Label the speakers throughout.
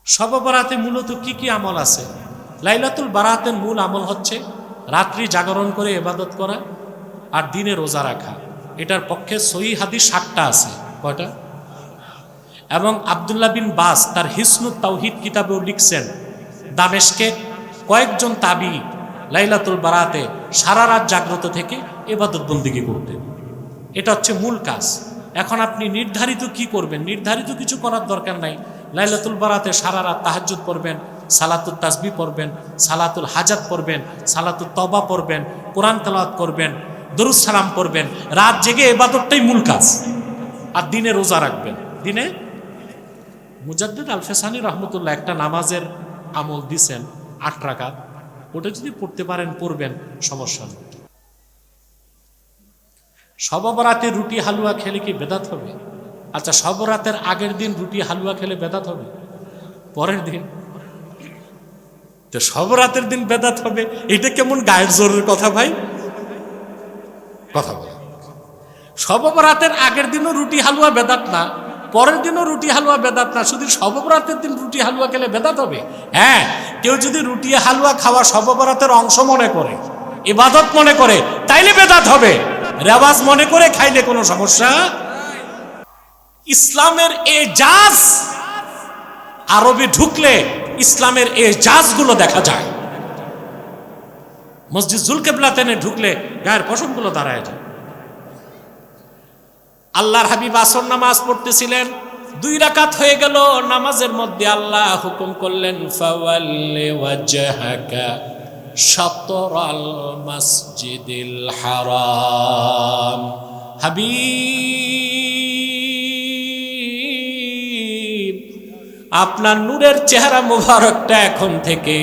Speaker 1: শবে বরাতে মূলত কি কি আমল আছে? লাইলাতুল বারাতের মূল আমল হচ্ছে রাত্রি জাগরণ করে ইবাদত করা আর দিনে রোজা রাখা। এটার পক্ষে সহিহ হাদিস 7টা আছে। কয়টা? এবং আব্দুল্লাহ বিন বাস তার হিসনুত তাওহীদ কিতাবেও লিখছেন, দামেশকে কয়েকজন তাবি লাইলাতুল বারাতে সারা রাত জাগ্রত থেকে ইবাদত বন্দেগী করতেন। এটা হচ্ছে মূল কাজ। এখন আপনি নির্ধারিত কি করবেন? নির্ধারিত কিছু করার দরকার নাই। লাইলাতুল বারাতে সারা রাত তাহাজ্জুদ পড়বেন, সালাতুল তাসবিহ পড়বেন, সালাতুল হাজাত পড়বেন, সালাতুল তওবা পড়বেন, কোরআন তেলাওয়াত করবেন, দরুদ সালাম পড়বেন। রাত জেগে ইবাদতটাই মূল কাজ। আর দিনে রোজা রাখবেন। দিনে মুজাদ্দিদ আল ফেসানি রহমতুল্লাহ একটা নামাজের আমল দিছেন 8 রাকাত। ওটা যদি পড়তে পারেন পড়বেন, সমস্যা নেই। শবে বরাতে রুটি হালুয়া খেলে কি বেদাত হবে? আচ্ছা, শবে বরাতের আগের দিন রুটি হালুয়া খেলে বেদাত হবে? পরের দিন তো শবে বরাতের দিন বেদাত হবে, এটা কেমন গায়ের জোরের কথা ভাই? কথা বলে শবে বরাতের আগের দিনও রুটি হালুয়া বেদাত না, পরের দিনও রুটি হালুয়া বেদাত না, শুধু শবে বরাতের দিন রুটি হালুয়া খেলে বেদাত হবে? হ্যাঁ, কেউ যদি রুটি হালুয়া খাওয়া শবে বরাতের অংশ মনে করে, ইবাদত মনে করে, তাইলে বেদাত হবে। রেওয়াজ মনে করে খাইলে কোনো সমস্যা। ইসলামের এজাজ, আরবে ঢুকলে ইসলামের এজাজগুলো দেখা যায়। মসজিদ জুলকেবলাতেনে ঢুকলে গায়ের পশমগুলো দাঁড়ায় যায়। আল্লাহর হাবিব আসর নামাজ পড়তেছিলেন, 2 রাকাত হয়ে গেল। নামাজের মধ্যে আল্লাহ হুকুম করলেন, ফাওয়াল্লি ওয়াজহাকা শাতরাল মসজিদিল হারাম। হাবিব, আপনার নূরের চেহারা মুবারকটা এখন থেকে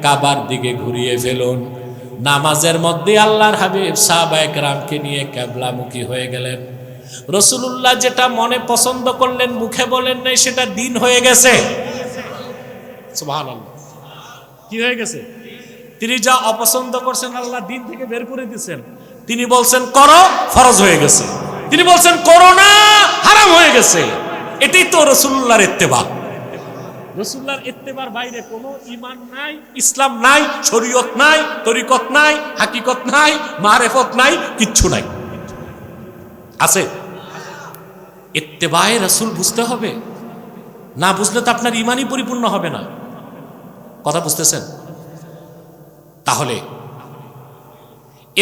Speaker 1: কাবার দিকে ঘুরিয়ে ফেলুন। নামাজের মধ্যে আল্লাহর হাবিব সাহাবায়ে কেরামকে নিয়ে কিবলামুখী হয়ে গেলেন। রাসূলুল্লাহ যেটা মনে পছন্দ করলেন, মুখে বলেন নাই, সেটা দিন হয়ে গেছে। সুবহানাল্লাহ। কি হয়ে গেছে? তিনি যা অপছন্দ করছেন আল্লাহ দিন থেকে বের করে দিয়েছেন। তিনি বলছেন করো, ফরজ হয়ে গেছে। তিনি বলছেন করো না, হারাম হয়ে গেছে। এটাই তো রাসূলুল্লাহর ইত্তেবা। রাসূলুল্লাহর ইত্তেবার বাইরে কোনো ঈমান নাই, ইসলাম নাই, শরীয়ত নাই, তরিকত নাই, হাকিকত নাই, মারিফত নাই, কিচ্ছু নাই। আছে? ইত্তেবায়ে রাসূল বুঝতে হবে। না বুঝলে তো আপনার ঈমানই পরিপূর্ণ হবে না। কথা বুঝতেছেন? তাহলে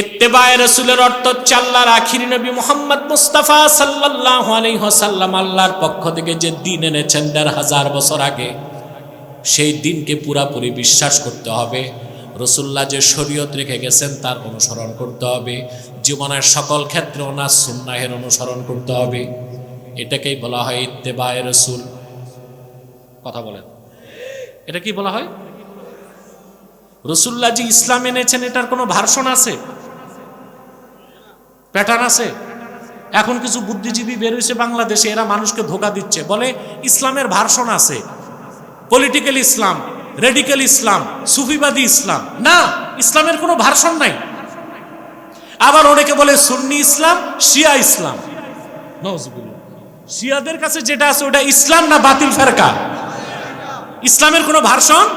Speaker 1: ইত্তেবায়ে রাসূলের অর্থ হচ্ছে আল্লাহর আখিরি নবী মুহাম্মদ মুস্তাফা সাল্লাল্লাহু আলাইহি ওয়াসাল্লাম আল্লাহর পক্ষ থেকে যে দ্বীন এনেছেন 1500 বছর আগে, সেই দ্বীনকে পুরাপুরি বিশ্বাস করতে হবে। রাসূলুল্লাহ যে শরীয়ত রেখে গেছেন তার অনুসরণ করতে হবে। জীবনের সকল ক্ষেত্রে ওনার সুন্নাহের অনুসরণ করতে হবে। এটাকেই বলা হয় ইত্তেবায়ে রাসূল। কথা বলেন, এটা কি বলা হয়? রাসূলুল্লাহ যে ইসলাম এনেছেন এটার কোনো ভার্সন আছে? প্যাটার্ন আছে? এখন কিছু বুদ্ধিজীবী বের হয়েছে বাংলাদেশে, এরা মানুষকে ধোঁকা দিচ্ছে, বলে ইসলামের ভার্সন আছে, পলিটিক্যাল ইসলাম, রেডিক্যাল ইসলাম, সুফিবাদী ইসলাম। না, ইসলামের কোনো ভার্সন নাই। আবার অনেকে বলে সুন্নি ইসলাম, শিয়া ইসলাম। নাউজুবিল্লাহ। শিয়াদের কাছে যেটা আছে ওটা ইসলাম না বাতিল ফেরকা? ইসলামের কোনো ভার্সন?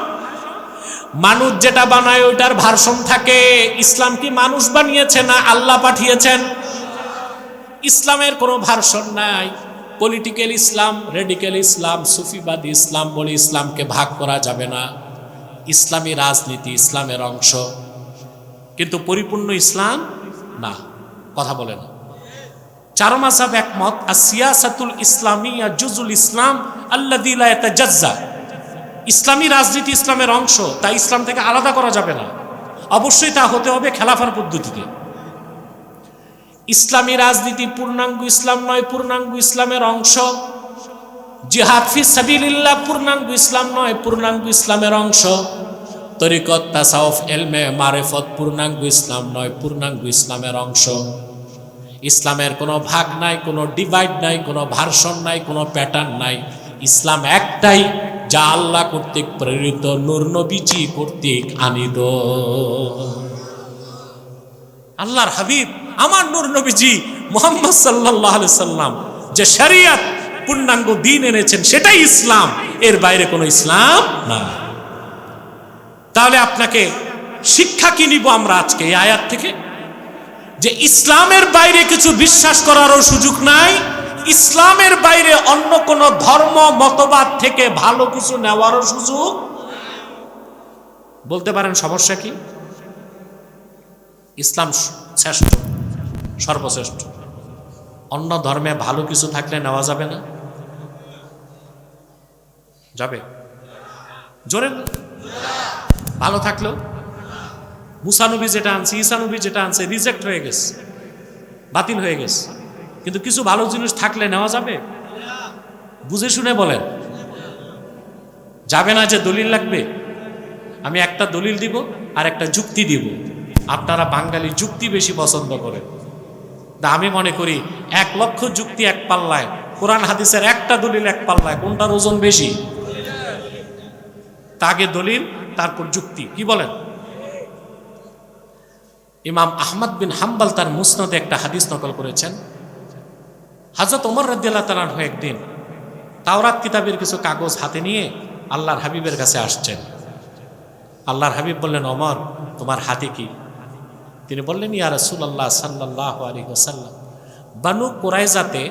Speaker 1: মানুষ যেটা বানায় ওইটার ভার্সন থাকে। ইসলাম কি মানুষ বানিয়েছে না আল্লাহ পাঠিয়েছেন? ইসলামের কোনো ভার্সন নাই। পলিটিক্যাল ইসলাম, রেডিক্যাল ইসলাম, সুফিবাদী ইসলাম বলে ইসলামকে ভাগ করা যাবে না। ইসলামী রাজনীতি ইসলামের অংশ, কিন্তু পরিপূর্ণ ইসলাম না। কথা বলে না। 4 মাযহাব একমত, আসিয়াসাতুল ইসলামিয়া জুজুল ইসলাম আল্লাযী লা ইয়াতাজাজ্জা। ইসলামী রাজনীতি ইসলামের অংশ, তাই ইসলাম থেকে আলাদা করা যাবে না। অবশ্যই তা হতে হবে খেলাফার পদ্ধতিতে। ইসলামী রাজনীতি পূর্ণাঙ্গ ইসলাম নয়, পূর্ণাঙ্গ ইসলামের অংশ। জিহাদ ফি সাবিলিল্লাহ পূর্ণাঙ্গ ইসলাম নয়, পূর্ণাঙ্গ ইসলামের অংশ। তরিকত, তাসাউফ, ইলমে মারিফত পূর্ণাঙ্গ ইসলাম নয়, পূর্ণাঙ্গ ইসলামের অংশ। ইসলামের কোনো ভাগ নাই, কোনো ডিভাইড নাই, কোনো ভার্সন নাই, কোনো প্যাটার্ন নাই। ইসলাম একটাই, যা আল্লাহ কর্তৃক প্রেরিত, নূর নবীজি কর্তৃক আনিত। আল্লাহর হাবিব আমার নূর নবীজি মুহাম্মদ সাল্লাল্লাহু আলাইহি সাল্লাম যে শরীয়ত পূর্ণাঙ্গ দিন এনেছেন, সেটাই ইসলাম, এর বাইরে কোনো ইসলাম না। তাহলে আপনাকে শিক্ষা কি নিব আমরা আজকে এই আয়াত থেকে? যে ইসলামের বাইরে কিছু বিশ্বাস করারও সুযোগ নাই, ইসলামের বাইরে অন্য কোন ধর্ম মতবাদ থেকে ভালো কিছু নেওয়ারও সুযোগ। বলতে পারেন সমস্যা কি? ইসলাম শ্রেষ্ঠ, সর্বশ্রেষ্ঠ। অন্য ধর্মে ভালো কিছু থাকলে নেওয়া যাবে না? যাবে? জোরে ভালো থাকলেও মুসা নবী যেটা আনছে, ঈসা নবী যেটা আনছে রিজেক্ট হয়ে গেছে, বাতিল হয়ে গেছে। কিন্তু কিছু ভালো জিনিস থাকলে নেওয়া যাবে? বুঝে শুনে বলেন, যাবে না যে দলিল লাগবে। আমি একটা দলিল দিব আর একটা যুক্তি দিব। আপনারা বাঙালি যুক্তি বেশি পছন্দ করেন, আমি মনে করি 1 লক্ষ যুক্তি এক পাল্লায়, কোরআন হাদিসের একটা দলিল এক পাল্লায়, কোনটার ওজন বেশি? আগে দলিল তারপর যুক্তি। কি বলেন? ইমাম আহমদ বিন হাম্বল তার মুসনাদে একটা হাদিস নকল করেছেন। হযরত ওমর রাদিয়াল্লাহু তাআলা আনহু একদিন তাওরাত কিতাবের কিছু কাগজ হাতে নিয়ে আল্লাহর হাবিবের কাছে আসছেন। আল্লাহর হাবিব বললেন, ওমর তোমার হাতে কি? তিনি বললেন, ইয়া রাসূলুল্লাহ সাল্লাল্লাহু আলাইহি ওয়াসাল্লাম, বানু কুরাইজাতে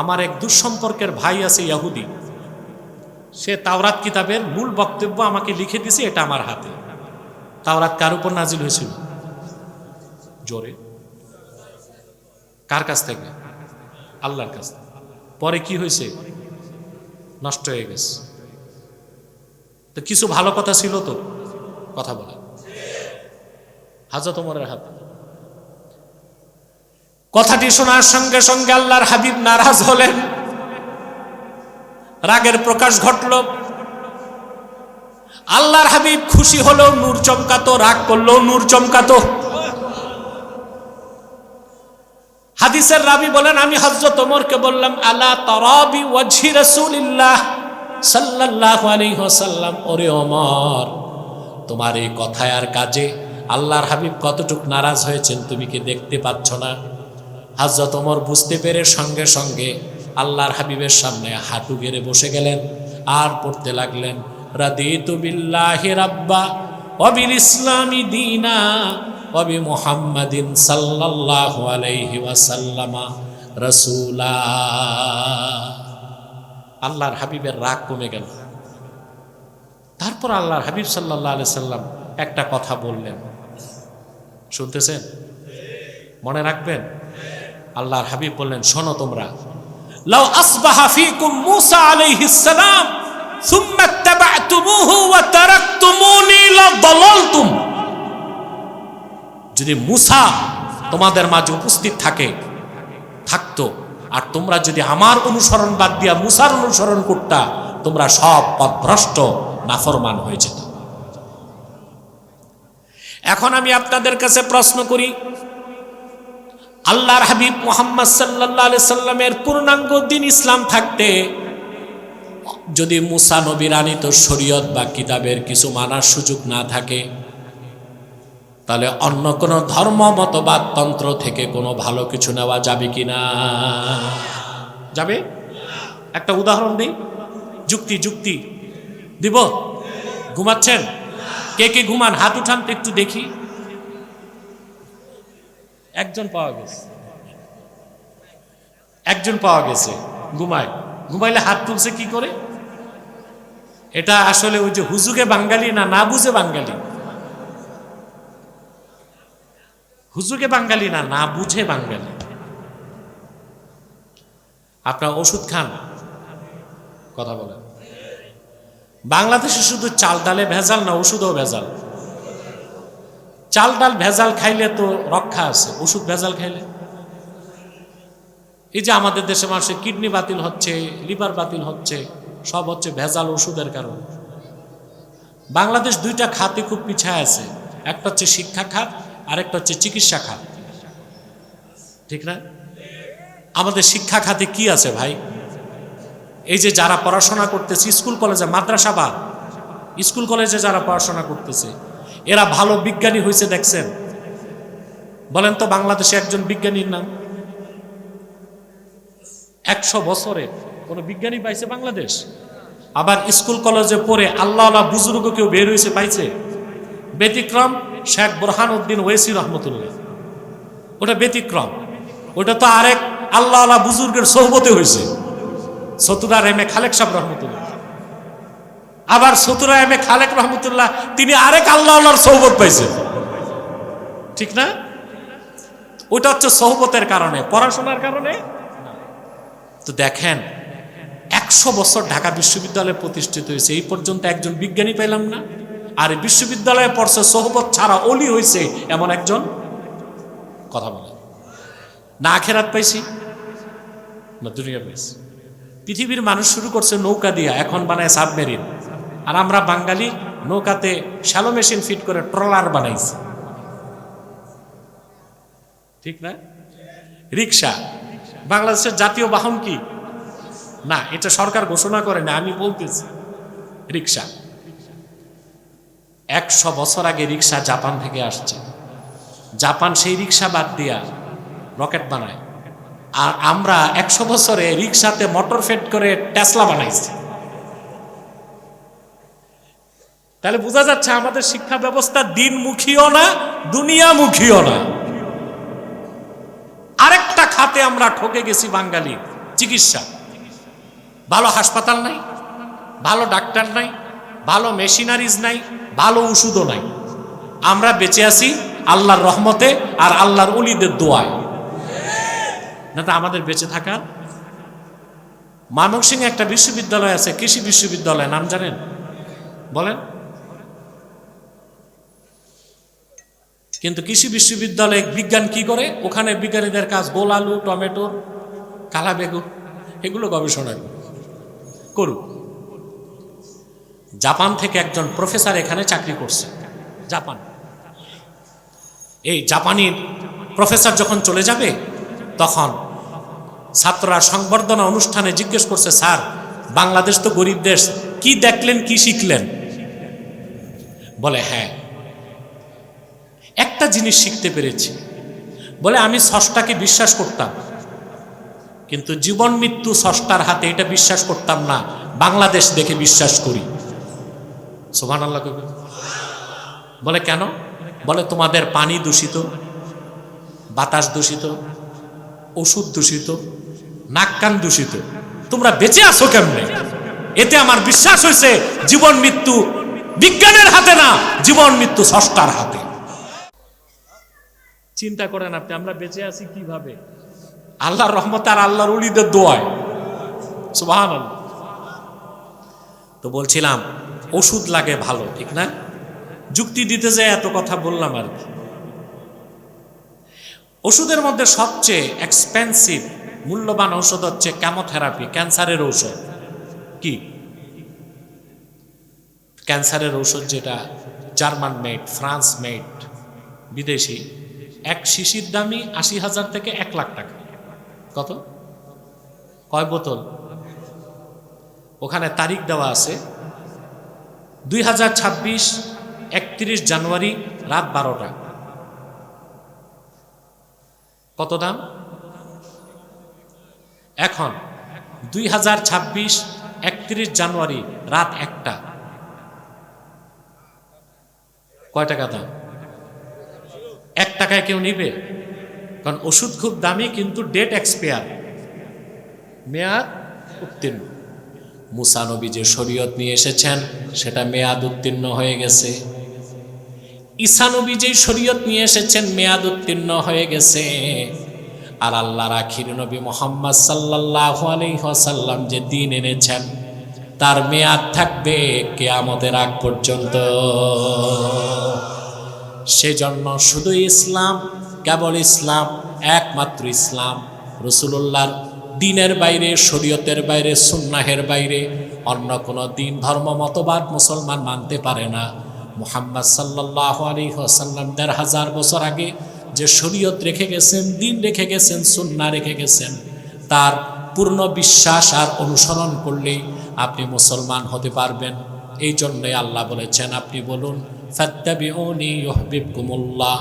Speaker 1: আমার এক দুঃসম্পর্কের ভাই আছে ইহুদি, সে তাওরাত কিতাবের মূল বক্তব্য আমাকে লিখে দিয়েছে, এটা আমার হাতে। তাওরাত কার উপর নাজিল হয়েছিল? জোরে, কার কাছ থেকে? আল্লাহর কাছ থেকে। পরে কি হয়েছে? নষ্ট হয়ে গেছে। তো কিছু ভালো কথা ছিল তো, কথা বলে হযরত ওমরের হাতে। কথাটি শোনার সঙ্গে সঙ্গে আল্লাহর হাবিব নারাজ হলেন, রাগের প্রকাশ ঘটল। আল্লাহর হাবিব খুশি হলো, নূর চমকাতো, রাগ করলো, নূর চমকাতো। হাদিসের রাবী বলেন, আমি হযরত ওমরকে বললাম, আলা তারাবি ওয়াজহি রাসূলিল্লাহ সাল্লাল্লাহু আলাইহি ওয়াসাল্লাম, ওরে ওমর, তোমার এই কথায় আর কাজে আল্লাহর হাবিব কতটুক নারাজ হয়েছেন তুমি কি দেখতে পাচ্ছ না? হযরত ওমর বুঝতে পেরে সঙ্গে সঙ্গে আল্লাহর হাবিবের সামনে হাঁটু গেড়ে বসে গেলেন আর পড়তে লাগলেন, রাদিতু বিল্লাহি রাব্বা ওয়া বিল ইসলামি দীনা ওয়া বি মুহাম্মাদিন সাল্লাল্লাহু আলাইহি ওয়াসাল্লাম রাসূলা। আল্লাহর হাবিবের রাগ কমে গেল। তারপর আল্লাহর হাবিব সাল্লাল্লাহু আলাইহি সাল্লাম একটা কথা বললেন, শুনতেছেন? মনে রাখবেন। আল্লাহর হাবিব বললেন, শোনো তোমরা, লাউ আসবাহা ফীকুম মূসা আলাইহিস সালাম সুম্মা ইত্তাবা'তুমুহু ওয়া তারাকতুমুনি লাদালালতুম। যদি মূসা তোমাদের মাঝে উপস্থিত থাকতো আর তোমরা যদি আমার অনুসরণ বাদ দিয়া মূসার অনুসরণ করতা, তোমরা সব পথভ্রষ্ট নাফরমান হয়ে যেত। এখন আমি আপনাদের কাছে প্রশ্ন করি, আল্লাহর হাবিব মুহাম্মদ সাল্লাল্লাহু আলাইহি সাল্লামের পূর্ণাঙ্গ দ্বীন ইসলাম থাকতে যদি মূসা নবীর আনিত শরীয়ত বা কিতাবের কিছু মানার সুযোগ না থাকে, তাহলে অন্য কোনো ধর্ম মতবাদ তন্ত্র থেকে কোনো ভালো কিছু নেওয়া যাবে কিনা? যাবে? একটা উদাহরণ দিই, যুক্তি দিব। ঘুমাচ্ছেন? কে কে ঘুমান? হাত উঠান তো একটু দেখি। একজন পাওয়া গেছে। ঘুমাইলে হাত তুলছে কি করে? এটা আসলে ওই যে হুজুগে বাঙালি না বুঝে বাঙালি। হুজুগে বাঙালি না বুঝে বাঙালি। আপনার ওষুধ খান, কথা বলেন। বাংলাদেশে শুধু চাল ডালে ভেজাল না, ওষুধও ভেজাল। চাল ডাল ভেজাল খাইলে তো রক্ষা আছে, ওষুধ ভেজাল খাইলে এই যে আমাদের দেশে মানুষের কিডনি বাতিল হচ্ছে, লিভার বাতিল হচ্ছে, সব হচ্ছে ভেজাল ওষুধের কারণে। বাংলাদেশ 2টা খাতে খুব পিছায় আছে, একটা হচ্ছে শিক্ষা খাত আর একটা হচ্ছে চিকিৎসা খাত, ঠিক না? আমাদের শিক্ষা খাতে কি আছে ভাই? এই যে যারা পড়াশোনা করতেছে স্কুল কলেজে, মাদ্রাসা বা স্কুল কলেজে যারা পড়াশোনা করতেছে, এরা ভালো বিজ্ঞানী হয়েছে দেখছেন? বলেন তো বাংলাদেশে একজন বিজ্ঞানীর নাম। 100 বছরে কোনো বিজ্ঞানী পাইছে বাংলাদেশ? আবার স্কুল কলেজে পড়ে আল্লাহ আল্লাহ বুজুর্গ কেউ বের হয়েছে পাইছে? ব্যতিক্রম শেখ বোরহানউদ্দিন ওয়েসি রহমতুল্লাহ, ওটা ব্যতিক্রম। ওটা তো আরেক আল্লাহ আল্লাহ বুজুর্গের সোহবতে হয়েছে, চতুরার এম এ খালেক সাহেব রহমতুল্লাহ। আবার চতুরা এম এ খালেক রহমতুল্লাহ তিনি আরেক আল্লাহ আল্লাহর সোহবত পাইছেন, ঠিক না? ওটা হচ্ছে সোহবতের কারণে, পড়াশোনার কারণে। তো দেখেন 100 বছর ঢাকা বিশ্ববিদ্যালয় প্রতিষ্ঠিত হয়েছে, এই পর্যন্ত একজন বিজ্ঞানী পেলাম না। আর এই বিশ্ববিদ্যালয়ে পড়ছে, সোহবত ছাড়া অলি হয়েছে এমন একজন, কথা বলে না আখেরাত পাইছি না দুনিয়া পাইছি। পৃথিবীর মানুষ শুরু করছে নৌকা দিয়া, এখন বানায় সাবমেরিন। আর আমরা বাঙালি নৌকাতে শ্যালো মেশিন ফিট করে ট্রলার বানাইছি, ঠিক না? রিক্সা বাংলাদেশের জাতীয় বাহন কি না, এটা সরকার ঘোষণা করে না, আমি বলতেছি। রিক্সা 100 বছর আগে রিক্সা জাপান থেকে আসছে। জাপান সেই রিক্সা বাদ দিয়া রকেট বানায়, আর আমরা 100 বছরে রিক্সাতে মোটর ফেট করে টেসলা বানাইছি। তাহলে বোঝা যাচ্ছে আমাদের শিক্ষা ব্যবস্থা দিনমুখীও না, দুনিয়ামুখীও না। আরেকটা খাতে আমরা ঠকে গেছি বাঙালি, চিকিৎসা। ভালো হাসপাতাল নাই, ভালো ডাক্তার নাই, ভালো মেশিনারিজ নাই, ভালো ওষুধও নাই। আমরা বেঁচে আছি আল্লাহর রহমতে আর আল্লাহর ওলিদের দোয়ায়, না তো আমাদের বেঁচে থাকার। ময়মনসিংহে একটা বিশ্ববিদ্যালয় আছে, কৃষি বিশ্ববিদ্যালয়, নাম জানেন? বলেন। কিন্তু কৃষি বিশ্ববিদ্যালয়ে বিজ্ঞান কি করে? ওখানে বিজ্ঞানীদের কাজ গোল আলু, টমেটো, কালা বেগুন এগুলো গবেষণা করুক। জাপান থেকে একজন প্রফেসর এখানে চাকরি করছে, জাপান। এই জাপানি প্রফেসর যখন চলে যাবে, তখন ছাত্ররা সংবর্ধনা অনুষ্ঠানে জিজ্ঞেস করছে, স্যার বাংলাদেশ তো গরিব দেশ, কি দেখলেন, কি শিখলেন? বলে হ্যাঁ, একটা জিনিস শিখতে পেরেছি। বলে আমি স্রষ্টাকে বিশ্বাস করতাম, কিন্তু জীবন মৃত্যু স্রষ্টার হাতে, এটা বিশ্বাস করতাম না, বাংলাদেশ দেখে বিশ্বাস করি। সুবহানাল্লাহ। বলে কেন? বলে তোমাদের পানি দূষিত, বাতাস দূষিত, ওষুধ দূষিত, নাক কান দূষিত, তোমরা বেঁচে আছো কেমনে? এতে আমার বিশ্বাস হয়েছে জীবন মৃত্যু বিজ্ঞানের হাতে না, জীবন মৃত্যু স্রষ্টার হাতে। চিন্তা করেন আপনি, আমরা বেঁচে আছি কিভাবে? আল্লাহর রহমত আর আল্লাহর ওলিদের দোয়ায়। সুবহানাল্লাহ। তো বলছিলাম ওষুধ লাগে ভালো, ঠিক না? যুক্তি দিতে যায় এত কথা বললাম আর কি। ওষুধের মধ্যে সবচেয়ে এক্সপেন্সিভ, মূল্যবান ঔষধ হচ্ছে কেমোথেরাপি, ক্যান্সারের ঔষধ। কি ক্যান্সারের ঔষধ? যেটা জার্মান মেড, ফ্রান্স মেড, বিদেশি। এক শিশির দামি 80,000 থেকে 1 লাখ টাকা। কত? কয় বোতল? ওখানে তারিখ দেওয়া আছে 2026 31 জানুয়ারি রাত 12টা। কত দাম? এখন 2026 31 জানুয়ারি রাত 1টা, কয় টাকা দাম? 1 টাকায় কেউ নিবে? কারণ ওষুধ খুব দামি, কিন্তু ডেট এক্সপায়ার, মেয়াদ উত্তীর্ণ। মুসা নবী যে শরীয়ত নিয়ে এসেছেন সেটা মেয়াদ উত্তীর্ণ হয়ে গেছে। ঈসা নবী যে শরীয়ত নিয়ে এসেছেন মেয়াদ উত্তীর্ণ হয়ে গেছে। আর আল্লাহর আখির নবী মুহাম্মদ সাল্লাল্লাহু আলাইহি ওয়াসাল্লাম যে দ্বীন এনেছেন তার মেয়াদ থাকবে কিয়ামতের আগ পর্যন্ত। সেজন্য শুধু ইসলাম, কেবল ইসলাম, একমাত্র ইসলাম, রাসূলুল্লাহর দ্বীনের বাইরে, শরীয়তের বাইরে, সুন্নাহের বাইরে অন্য কোনো দ্বীন, ধর্ম, মতবাদ মুসলমান মানতে পারে না। মুহাম্মদ সাল্লাল্লাহু আলাইহি ওয়াসাল্লাম ১৫০০ বছর আগে যে শরীয়ত রেখে গেছেন, দ্বীন রেখে গেছেন, সুন্নাহ রেখে গেছেন, তার পূর্ণ বিশ্বাস আর অনুসরণ করলেই আপনি মুসলমান হতে পারবেন। এই জন্যই আল্লাহ বলেছেন, আপনি বলুন ফাত্তাবিউনি ইউহিব্বুকুমুল্লাহ,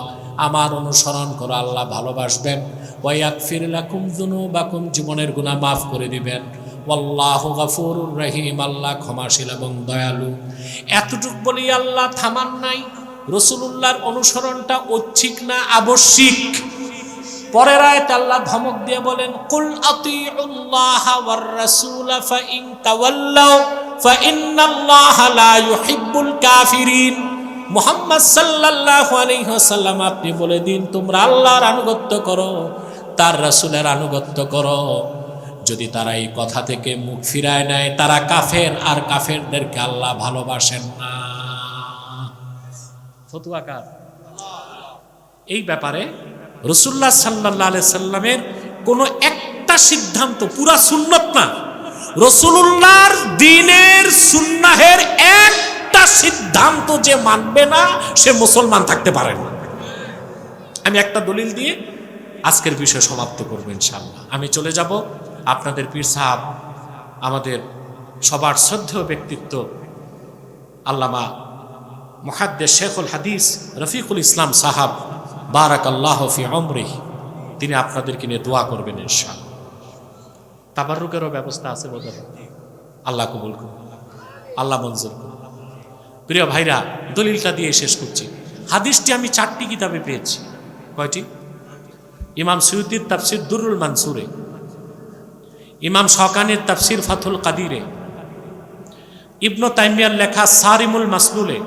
Speaker 1: আমার অনুসরণ করো, আল্লাহ ভালোবাসবেন। ওয়া ইয়াগফির লাকুম যুনুবাকুম, জীবনের গুনাহ মাফ করে দিবেন। ওয়াল্লাহু গফুরুর রহিম, আল্লাহ ক্ষমাশীল এবং দয়ালু। এতটুক বলি আল্লাহ থামান নাই। রাসূলুল্লাহর অনুসরণটা ঐচ্ছিক না আবশ্যিক। পরের আয়াতে আল্লাহ ধমক দিয়ে বলেন, কুল আতিউল্লাহা ওয়ার রাসূলা ফাইন তাওয়াল্লাউ ফাইন্নাল্লাহা লা ইউহিব্বুল কাফিরিন। মুহাম্মদ সাল্লাল্লাহু আলাইহি ওয়াসাল্লাম আপনি বলে দিন, তোমরা আল্লাহর আনুগত্য করো, তার রাসূলের আনুগত্য করো। যদি তারা এই কথা থেকে মুখ ফিরায় নেয় তারা কাফের, আর কাফেরদেরকে আল্লাহ ভালোবাসেন না। ফতোয়া কার? এই ব্যাপারে রাসূলুল্লাহ সাল্লাল্লাহু আলাইহি সাল্লামের কোনো একটা সিদ্ধান্ত পুরা সুন্নত না, রাসূলুল্লাহর দ্বীনের সুন্নাহের একটা সিদ্ধান্ত যে মানবে না সে মুসলমান থাকতে পারে না। আমি একটা দলিল দিয়ে আজকের বিষয় সমাপ্ত করব ইনশাআল্লাহ। আমি চলে যাব আপনাদের পীর সাহেব, আমাদের সবার শ্রদ্ধেয় ব্যক্তিত্ব আল্লামা মুহাদ্দিস শেখুল হাদিস রফিকুল ইসলাম সাহাব বারাকাল্লাহু ফি উমরিহি, তিনি আপনাদেরকে নিয়ে দোয়া করবেন ইনশাআল্লাহ। তাবাররুকেরও ব্যবস্থা আছে বোধহয়, আল্লাহ কবুল করুন, আল্লাহ মঞ্জুর করুন। প্রিয় ভাইরা, দলিলটা দিয়ে শেষ করছি। হাদিসটি আমি 4টি কিতাবে পেয়েছি। কয়টি? ইমাম সুয়ুতির তাফসির দুরুল মানসুরে, ইমাম শওকানির তাফসির ফাথুল কাদিরে, ইবনু তাইমিয়ার লেখা সারিমুল মাসলুলে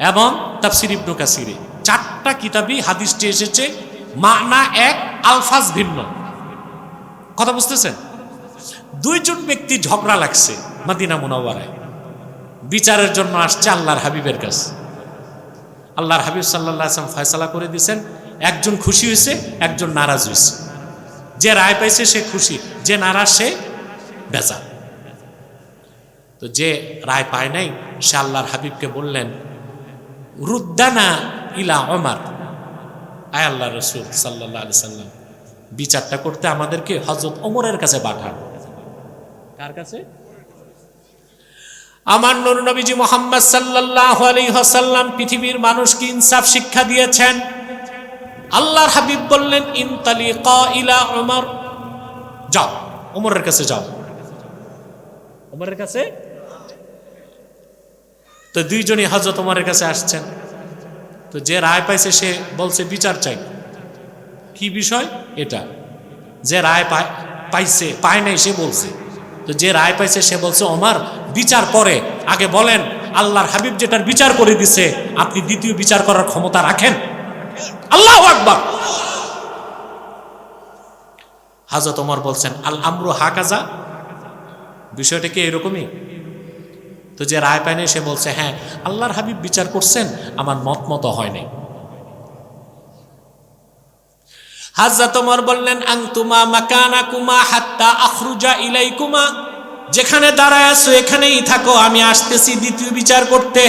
Speaker 1: এবং তাফসির ইবনু কাসিরে। 4টা কিতাবই হাদিসটি এসেছে, মানা এক, আলফাজ ভিন্ন। কথা বুঝতেছেন? 2জন ব্যক্তি ঝগড়া লাগছে মদিনা মুনাওয়ারায়, বিচারের জন্য আসছে আল্লাহর হাবিবের কাছে। আল্লাহর হাবিব সাল্লাল্লাহু আলাইহি ওয়াসাল্লাম ফয়সালা করে দিয়েছেন, একজন খুশি হয়েছে, একজন নারাজ হয়েছে। যে রায় পাইছে সে খুশি, যে নারাজ সে বেজার। তো যে রায় পায় নাই সে আল্লাহর হাবিবকে বললেন, রুদ্দানা ইলা ওমর, আয় আল্লাহ রাসূল সাল্লাল্লাহু আলাইহি সাল্লাম, বিচারটা করতে আমাদেরকে হযরত ওমরের কাছে পাঠান। কার কাছে? আমার নূর নবীজি মুহাম্মদ সাল্লাল্লাহু আলাইহি ওয়াসাল্লাম পৃথিবীর মানুষকে ইনসাফ শিক্ষা দিয়েছেন। আল্লাহর হাবিব বললেন, ইনতালিকা ইলা ওমর, যাও ওমরের কাছে যাও, ওমরের কাছে। তো 2জনই হযরত ওমরের কাছে আসছেন। তো যে রায় পাইছে সে বলছে বিচার চাই। কি বিষয় এটা? যে রায় পাইছে, পায় নাই সে বলছে। তো যে রায় পাইছে সে বলছে, ওমর বিচার পরে, আগে বলেন আল্লাহর হাবিব যেটার বিচার করে দিছে আপনি দ্বিতীয় বিচার করার ক্ষমতা রাখেন? আল্লাহু আকবার। হযরত ওমর বলছেন, আল আমরু হাকাজা, বিষয়টা কি এরকমই? তো যে রায় পায়নি সে বলছে, হ্যাঁ আল্লাহর হাবিব বিচার করছেন, আমার মত হয় নাই। হযরত ওমর বললেন, আনতুমা মাকানাকুমা হাত্তা আখরুজা ইলাইকুমা, যেখানে দাঁড়ায় আছো এখানেই থাকো, আমি আসতেছি দ্বিতীয় বিচার করতে।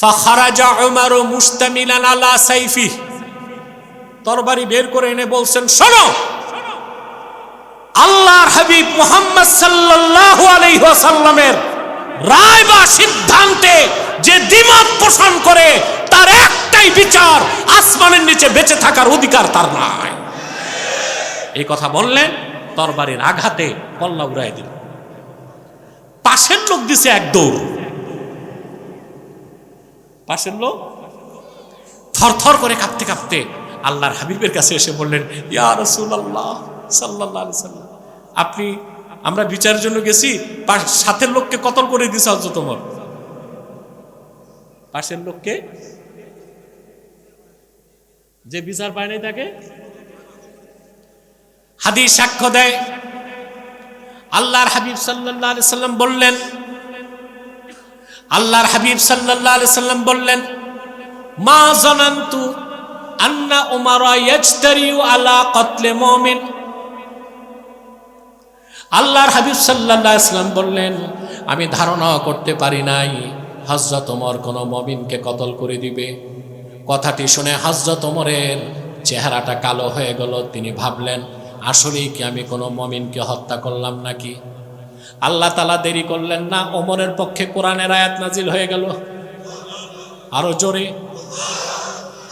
Speaker 1: ফাখারাজা উমর মুস্তামিলান আলা সাইফি, তরবারি বের করে এনে বলছেন, শোনো, আল্লাহর হাবিব মুহাম্মদ সাল্লাল্লাহু আলাইহি ওয়াসাল্লামের রায় বা সিদ্ধান্তে যে দ্বিমত পোষণ করে তার একটাই বিচার, আসমানের নিচে বেঁচে থাকার অধিকার তার নাই। এই কথা বললেন, তরবারির আঘাতে কল্লা উড়াই দিল। পাশের লোক দিছে এক দৌড়, পাশের লোক থরথর করে কাঁপতে কাঁপতে আল্লাহর হাবিবের কাছে এসে বললেন, ইয়া রাসূলুল্লাহ সাল্লাল্লাহু আলাইহি ওয়াসাল্লাম, আপনি, আমরা বিচারের জন্য গেছি, সাথের লোককে কতল করে দিয়েছে হযরত ওমর। পাশের লোককে, যে বিচার পায় নাই তাকে। হাদিস সাক্ষ্য দেয়, আল্লাহর হাবিব সাল্লাল্লাহু আলাইহি ওয়াসাল্লাম বললেন, আল্লাহর হাবিব সাল্লাল্লাহু আলাইহি ওয়াসাল্লাম বললেন, মা জানান্তু আন্না উমারা ইয়াজতারিউ আলা কতলে মুমিন। আল্লাহর হাবিব সাল্লাল্লাহু আলাইহি ওয়াসাল্লাম বললেন, আমি ধারণা করতে পারি নাই হযরত ওমর কোন মুমিনকে কতল করে দিবে। কথাটি শুনে হযরত ওমরের চেহারাটা কালো হয়ে গেল। তিনি ভাবলেন, আসলেই কি আমি কোনো মুমিনকে হত্যা করলাম নাকি? আল্লাহ তাআলা দেরি করলেন না, ওমরের পক্ষে কোরআনের আয়াত নাজিল হয়ে গেল। আরো জোরে,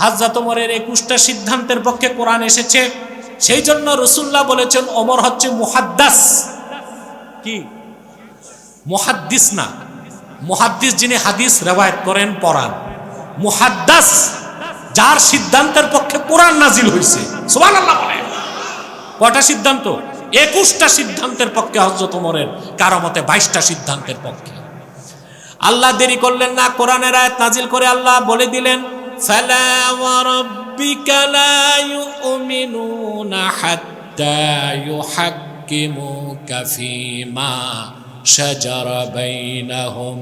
Speaker 1: হযরত ওমরের 21টা সিদ্ধান্তের পক্ষে কোরআন এসেছে। সেই জন্য রাসূলুল্লাহ বলেছেন ওমর হচ্ছে মুহাদ্দাস। কি মুহাদ্দিস না, মুহাদ্দিস যিনি হাদিস রিওয়ায়াত করেন পড়ান, মুহাদ্দাস যার সিদ্ধান্তের পক্ষে কোরআন নাজিল হয়েছে। সুবহানাল্লাহ বলে কয়টা সিদ্ধান্ত? 21টা সিদ্ধান্তের পক্ষে হযরত ওমরের, কারো মতে 22টা সিদ্ধান্তের পক্ষে। আল্লাহ দেরি করলেন না, কোরআনের আয়াত নাজিল করে আল্লাহ বলে দিলেন ফালা ওয়া রাব্বিকা লা ইউমিনুনা হাত্তা ইউহাক্কিমুকা ফীমা শাজারা বাইনাহুম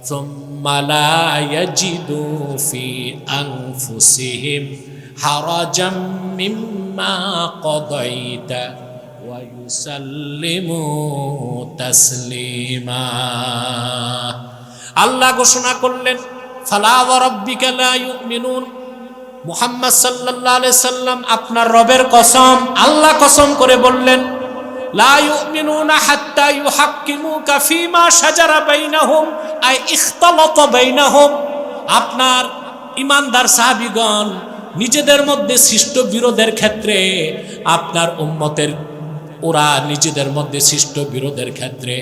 Speaker 1: সুম্মা লা ইয়াজিদু ফি আনফুসিহিম হারাজাম মিম্মা কাদাইতা ওয়া ইউসাল্লিমু তাসলিমা। আল্লাহ ঘোষণা করলেন ফালা ওয়া রাব্বিকা লা ইউমিনুন, মুহাম্মদ সাল্লাল্লাহু আলাইহি সাল্লাম আপনার রবের কসম, আল্লাহ কসম করে বললেন লা ইউমিনুনা হাত্তা ইউহাক্কিমুকা ফীমা শাজারা বাইনাহুম আই ইখতালাতা বাইনাহুম। আপনার ঈমানদার সাহাবীগণ নিজেদের মধ্যে সৃষ্ট বিরোধের ক্ষেত্রে, আপনার উম্মতের ওরা নিজেদের মধ্যে সৃষ্ট বিরোধের ক্ষেত্রে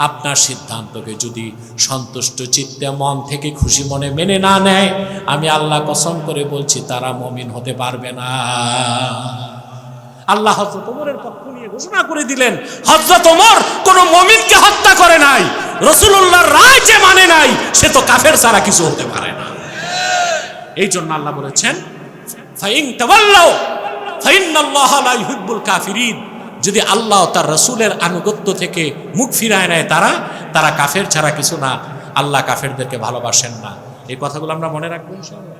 Speaker 1: আপনার সিদ্ধান্তকে যদি সন্তুষ্ট চিত্তে মন থেকে খুশি মনে মেনে না নেয়, আমি আল্লাহ কসম করে বলছি তারা মুমিন হতে পারবে না। আল্লাহ হযরত ওমরের পক্ষ নিয়ে ঘোষণা করে দিলেন হযরত ওমর কোন মুমিনকে হত্যা করে নাই, রাসূলুল্লাহর রায় যে মানে নাই সে তো কাফের ছাড়া কিছু হতে পারে না। এই জন্য আল্লাহ বলেছেন ফাইন তাওয়াল্লাউ ফাইন্নাল্লাহা লা ইউহিব্বুল কাফিরিন, যদি আল্লাহ তার রাসূলের আনুগত্য থেকে মুখ ফিরায় নেয় তারা কাফের ছাড়া কিছু না, আল্লাহ কাফেরদেরকে ভালোবাসেন না। এই কথাগুলো আমরা মনে রাখবো ইনশাআল্লাহ।